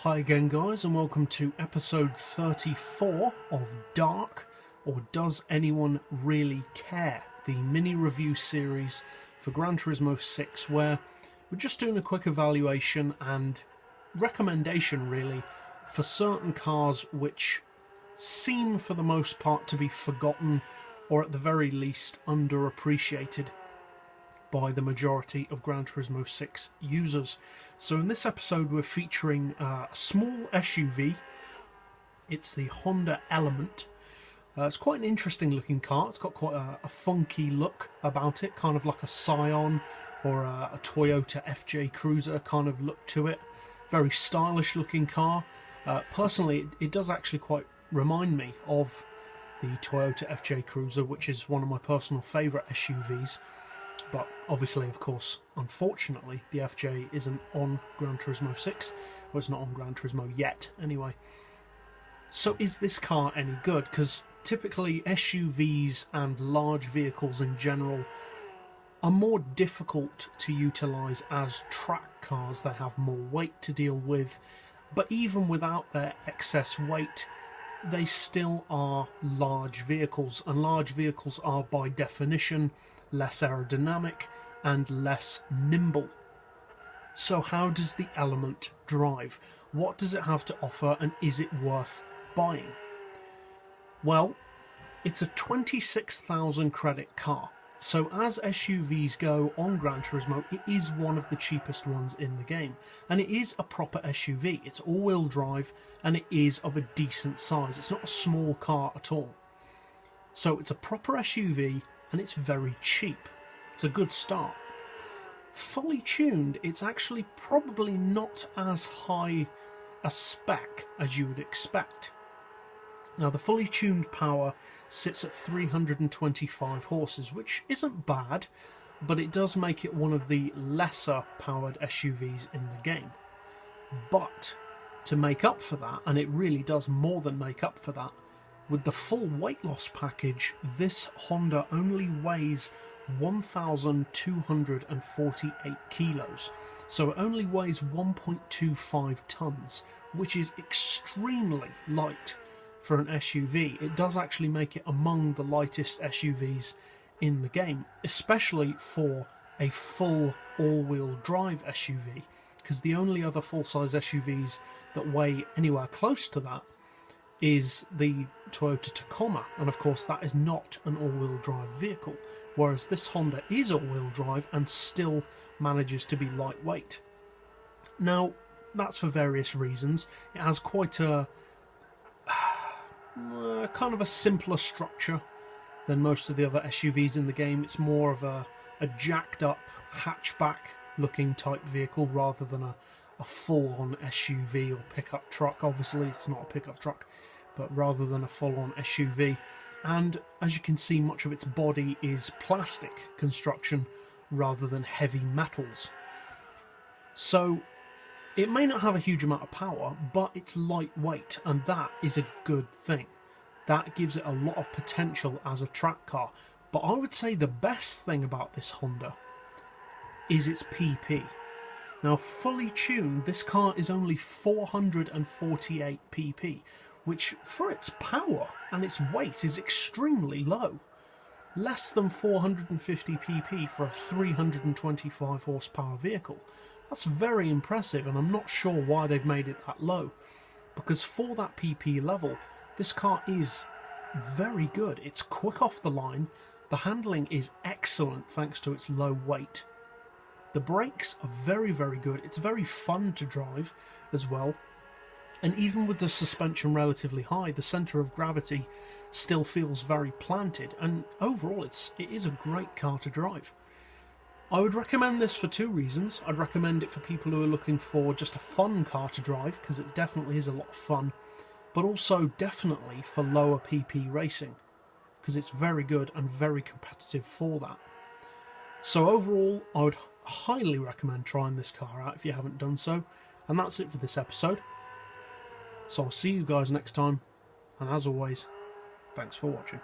Hi again guys, and welcome to episode 34 of D.A.R.C, or Does Anyone Really Care? The mini review series for Gran Turismo 6, where we're just doing a quick evaluation and recommendation really for certain cars which seem for the most part to be forgotten, or at the very least underappreciated by the majority of Gran Turismo 6 users. So in this episode we're featuring a small SUV. It's the Honda Element. It's quite an interesting looking car. It's got quite a funky look about it, kind of like a Scion or a Toyota FJ Cruiser kind of look to it. Very stylish looking car. Personally, it does actually quite remind me of the Toyota FJ Cruiser, which is one of my personal favourite SUVs. But obviously, of course, unfortunately, the FJ isn't on Gran Turismo 6. Well, it's not on Gran Turismo yet, anyway. So is this car any good? Because typically SUVs and large vehicles in general are more difficult to utilise as track cars. They have more weight to deal with. But even without their excess weight, they still are large vehicles. And large vehicles are, by definition, less aerodynamic and less nimble. So how does the Element drive? What does it have to offer, and is it worth buying? Well, it's a 26,000 credit car. So as SUVs go on Gran Turismo, it is one of the cheapest ones in the game. And it is a proper SUV. It's all-wheel drive and it is of a decent size. It's not a small car at all. So it's a proper SUV and it's very cheap. It's a good start. Fully tuned, it's actually probably not as high a spec as you would expect. Now the fully tuned power sits at 325 horses, which isn't bad, but it does make it one of the lesser powered SUVs in the game. But to make up for that, and it really does more than make up for that, with the full weight loss package, this Honda only weighs 1,248 kilos. So it only weighs 1.25 tons, which is extremely light for an SUV. It does actually make it among the lightest SUVs in the game, especially for a full all-wheel drive SUV, because the only other full-size SUVs that weigh anywhere close to that is the Toyota Tacoma, and of course that is not an all-wheel drive vehicle, whereas this Honda is all-wheel drive and still manages to be lightweight. Now that's for various reasons. It has quite a kind of a simpler structure than most of the other SUVs in the game. It's more of a jacked up hatchback looking type vehicle rather than a full-on SUV or pickup truck. Obviously it's not a pickup truck, but rather than a full-on SUV. And as you can see, much of its body is plastic construction rather than heavy metals. So it may not have a huge amount of power, but it's lightweight, and that is a good thing. That gives it a lot of potential as a track car. But I would say the best thing about this Honda is its PP. Now, fully tuned, this car is only 448 pp, which for its power and its weight is extremely low. Less than 450 pp for a 325 horsepower vehicle. That's very impressive, and I'm not sure why they've made it that low, because for that pp level, this car is very good. It's quick off the line, the handling is excellent thanks to its low weight. The brakes are very, very good. It's very fun to drive as well. And even with the suspension relatively high, the centre of gravity still feels very planted. And overall, it is a great car to drive. I would recommend this for two reasons. I'd recommend it for people who are looking for just a fun car to drive, because it definitely is a lot of fun. But also definitely for lower PP racing, because it's very good and very competitive for that. So overall, I would highly recommend trying this car out if you haven't done so. And that's it for this episode. So I'll see you guys next time, and as always, thanks for watching.